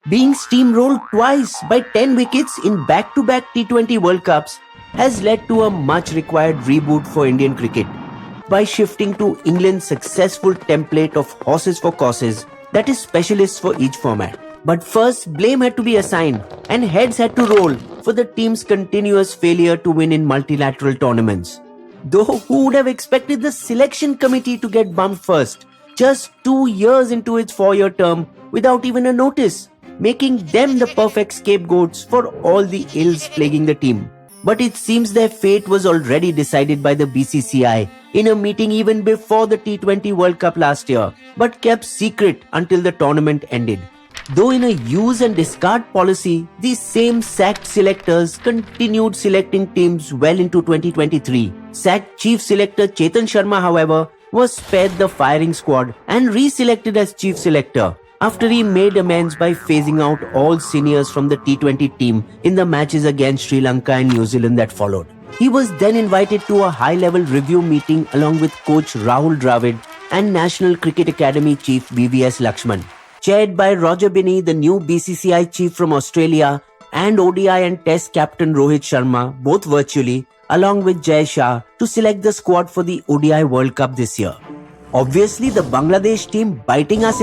Being steamrolled twice by 10 wickets in back-to-back T20 World Cups has led to a much-required reboot for Indian cricket by shifting to England's successful template of horses for courses, that is specialists for each format. But first, blame had to be assigned and heads had to roll for the team's continuous failure to win in multilateral tournaments. Though who would have expected the selection committee to get bumped first, just 2 years into its 4-year term without even a notice, making them the perfect scapegoats for all the ills plaguing the team. But it seems their fate was already decided by the BCCI in a meeting even before the T20 World Cup last year, but kept secret until the tournament ended. Though in a use and discard policy, these same sacked selectors continued selecting teams well into 2023. Sacked Chief Selector Chetan Sharma, however, was spared the firing squad and re-selected as Chief Selector after he made amends by phasing out all seniors from the T20 team in the matches against Sri Lanka and New Zealand that followed. He was then invited to a high-level review meeting along with coach Rahul Dravid and National Cricket Academy Chief BVS Lakshman, chaired by Roger Binny, the new BCCI chief from Australia, and ODI and Test captain Rohit Sharma, both virtually, along with Jay Shah, to select the squad for the ODI World Cup this year. Obviously, the Bangladesh team biting us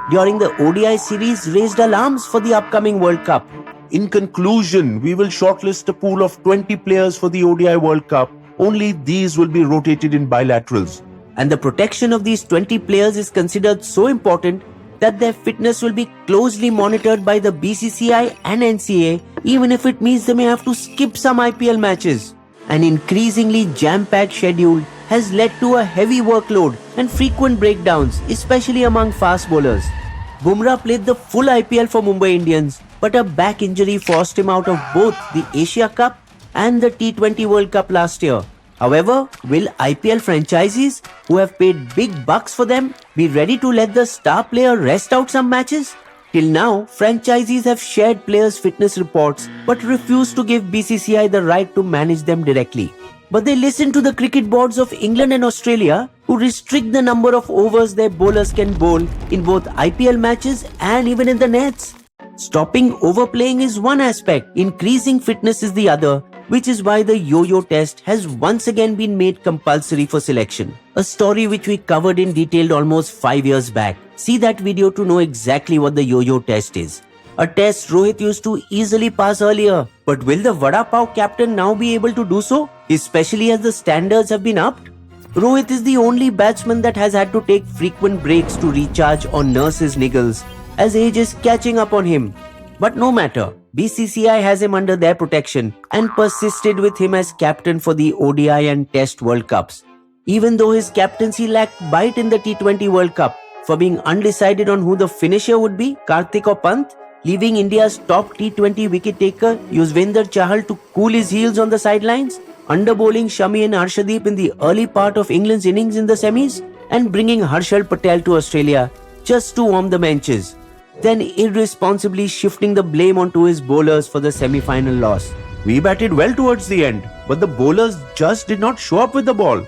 during the ODI series raised alarms for the upcoming World Cup. In conclusion, we will shortlist a pool of 20 players for the ODI World Cup. Only these will be rotated in bilaterals. And the protection of these 20 players is considered so important that their fitness will be closely monitored by the BCCI and NCA, even if it means they may have to skip some IPL matches. An increasingly jam-packed schedule has led to a heavy workload and frequent breakdowns, especially among fast bowlers. Bumrah played the full IPL for Mumbai Indians, but a back injury forced him out of both the Asia Cup and the T20 World Cup last year. However, will IPL franchisees who have paid big bucks for them be ready to let the star player rest out some matches? Till now, franchisees have shared players' fitness reports but refused to give BCCI the right to manage them directly. But they listen to the cricket boards of England and Australia, who restrict the number of overs their bowlers can bowl in both IPL matches and even in the nets. Stopping overplaying is one aspect, increasing fitness is the other, which is why the yo-yo test has once again been made compulsory for selection. A story which we covered in detail almost 5 years back. See that video to know exactly what the yo-yo test is. A test Rohit used to easily pass earlier. But will the Vada Pav captain now be able to do so, especially as the standards have been upped? Rohit is the only batsman that has had to take frequent breaks to recharge or nurse his niggles, as age is catching up on him. But no matter, BCCI has him under their protection and persisted with him as captain for the ODI and Test World Cups, even though his captaincy lacked bite in the T20 World Cup for being undecided on who the finisher would be, Karthik or Pant, leaving India's top T20 wicket-taker Yuzvendra Chahal to cool his heels on the sidelines, under-bowling Shami and Arshdeep in the early part of England's innings in the semis, and bringing Harshal Patel to Australia just to warm the benches, then irresponsibly shifting the blame onto his bowlers for the semi-final loss. We batted well towards the end, but the bowlers just did not show up with the ball.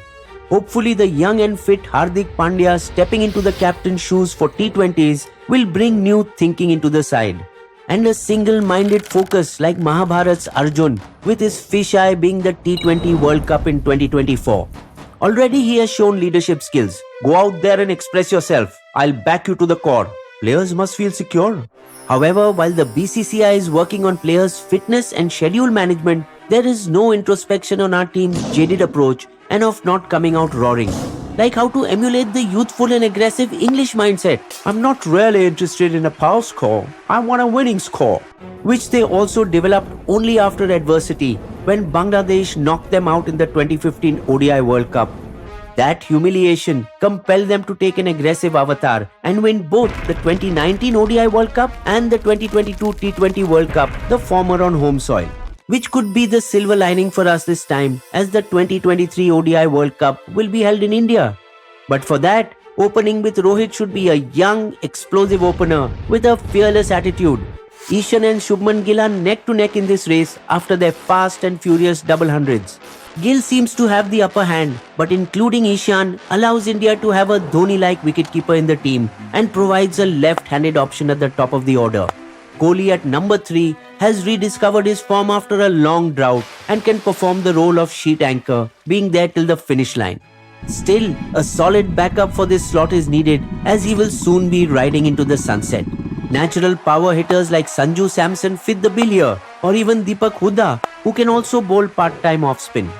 Hopefully the young and fit Hardik Pandya stepping into the captain's shoes for T20s will bring new thinking into the side. And a single-minded focus like Mahabharat's Arjun, with his fisheye being the T20 World Cup in 2024. Already he has shown leadership skills. Go out there and express yourself. I'll back you to the core. Players must feel secure. However, while the BCCI is working on players' fitness and schedule management, there is no introspection on our team's jaded approach and of not coming out roaring. Like how to emulate the youthful and aggressive English mindset. I'm not really interested in a power score. I want a winning score. Which they also developed only after adversity when Bangladesh knocked them out in the 2015 ODI World Cup. That humiliation compelled them to take an aggressive avatar and win both the 2019 ODI World Cup and the 2022 T20 World Cup, the former on home soil. Which could be the silver lining for us this time, as the 2023 ODI World Cup will be held in India. But for that, opening with Rohit should be a young, explosive opener with a fearless attitude. Ishan and Shubman Gill are neck to neck in this race after their fast and furious double hundreds. Gill seems to have the upper hand, but including Ishan allows India to have a Dhoni-like wicketkeeper in the team and provides a left-handed option at the top of the order. Kohli at number 3 has rediscovered his form after a long drought and can perform the role of sheet anchor, being there till the finish line. Still, a solid backup for this slot is needed as he will soon be riding into the sunset. Natural power hitters like Sanju Samson fit the bill here, or even Deepak Hooda, who can also bowl part-time off-spin.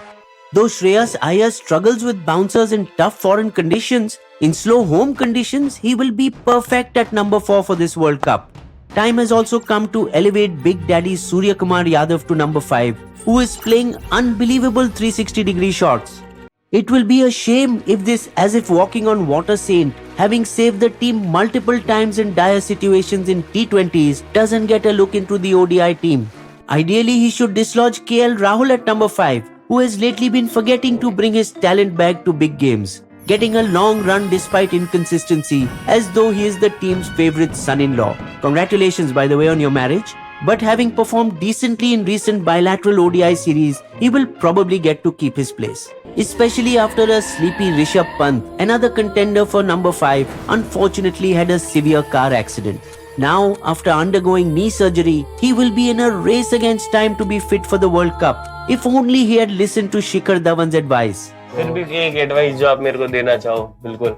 Though Shreyas Iyer struggles with bouncers in tough foreign conditions, in slow home conditions, he will be perfect at number 4 for this World Cup. Time has also come to elevate Big Daddy Suryakumar Yadav to number 5, who is playing unbelievable 360-degree shots. It will be a shame if this as if walking on water saint, having saved the team multiple times in dire situations in T20s, doesn't get a look into the ODI team. Ideally, he should dislodge KL Rahul at number 5, who has lately been forgetting to bring his talent back to big games, getting a long run despite inconsistency, as though he is the team's favourite son-in-law. Congratulations, by the way, on your marriage. But having performed decently in recent bilateral ODI series, he will probably get to keep his place. Especially after a sleepy Rishabh Pant, another contender for number 5, unfortunately had a severe car accident. Now, after undergoing knee surgery, he will be in a race against time to be fit for the World Cup. If only he had listened to Shikhar Dhawan's advice. फिर भी एक advice जो आप मेरे को देना चाहो, बिल्कुल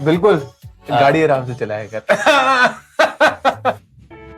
बिल्कुल गाड़ी आराम से चलाया कर.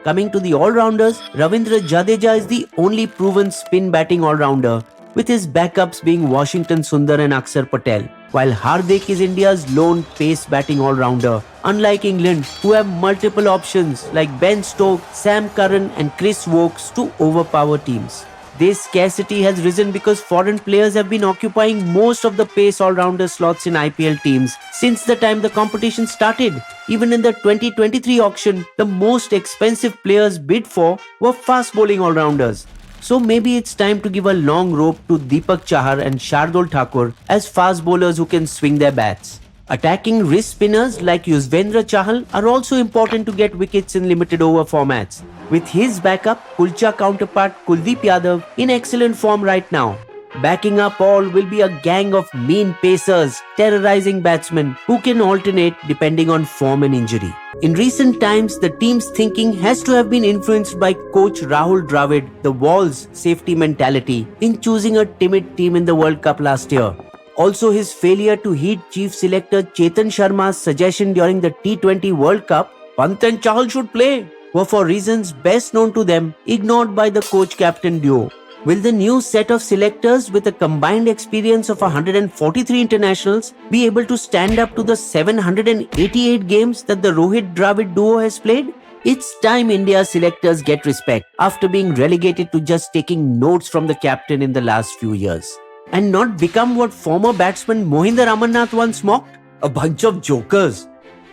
Coming to the all-rounders, Ravindra Jadeja is the only proven spin batting all-rounder, with his backups being Washington Sundar and Akshar Patel, while Hardik is India's lone pace batting all-rounder, unlike England, who have multiple options like Ben Stokes, Sam Curran and Chris Wokes to overpower teams. This scarcity has risen because foreign players have been occupying most of the pace all-rounder slots in IPL teams since the time the competition started. Even in the 2023 auction, the most expensive players bid for were fast bowling all-rounders. So maybe it's time to give a long rope to Deepak Chahar and Shardul Thakur as fast bowlers who can swing their bats. Attacking wrist spinners like Yuzvendra Chahal are also important to get wickets in limited over formats, with his backup Kulcha counterpart Kuldeep Yadav in excellent form right now. Backing up all will be a gang of mean pacers terrorizing batsmen who can alternate depending on form and injury. In recent times, the team's thinking has to have been influenced by coach Rahul Dravid, the Walls safety mentality, in choosing a timid team in the World Cup last year. Also, his failure to heed chief selector Chetan Sharma's suggestion during the T20 World Cup, Pant and Chahal should play, were for reasons best known to them ignored by the coach-captain duo. Will the new set of selectors with a combined experience of 143 internationals be able to stand up to the 788 games that the Rohit Dravid duo has played? It's time India's selectors get respect after being relegated to just taking notes from the captain in the last few years. And not become what former batsman Mohinder Amarnath once mocked? A bunch of jokers.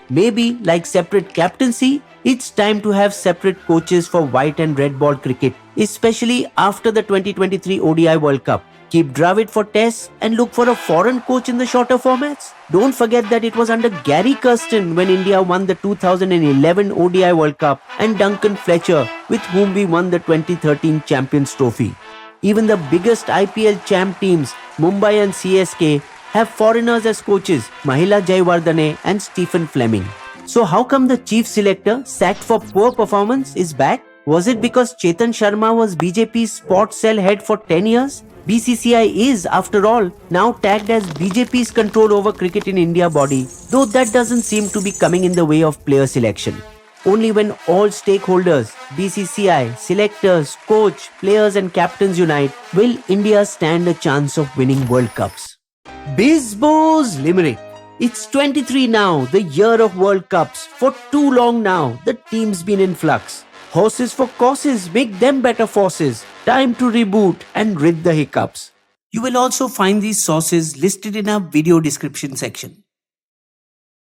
Maybe, like separate captaincy, it's time to have separate coaches for white and red ball cricket, especially after the 2023 ODI World Cup. Keep Dravid for tests and look for a foreign coach in the shorter formats. Don't forget that it was under Gary Kirsten when India won the 2011 ODI World Cup and Duncan Fletcher, with whom we won the 2013 Champions Trophy. Even the biggest IPL champ teams, Mumbai and CSK, have foreigners as coaches, Mahila Jayawardene and Stephen Fleming. So how come the chief selector, sacked for poor performance, is back? Was it because Chetan Sharma was BJP's sports cell head for 10 years? BCCI is, after all, now tagged as BJP's control over cricket in India body, though that doesn't seem to be coming in the way of player selection. Only when all stakeholders, BCCI, selectors, coach, players and captains unite, will India stand a chance of winning World Cups. Bisbo's Limerick. It's 23 now, the year of World Cups. For too long now, the team's been in flux. Horses for courses, make them better forces. Time to reboot and rid the hiccups. You will also find these sources listed in our video description section.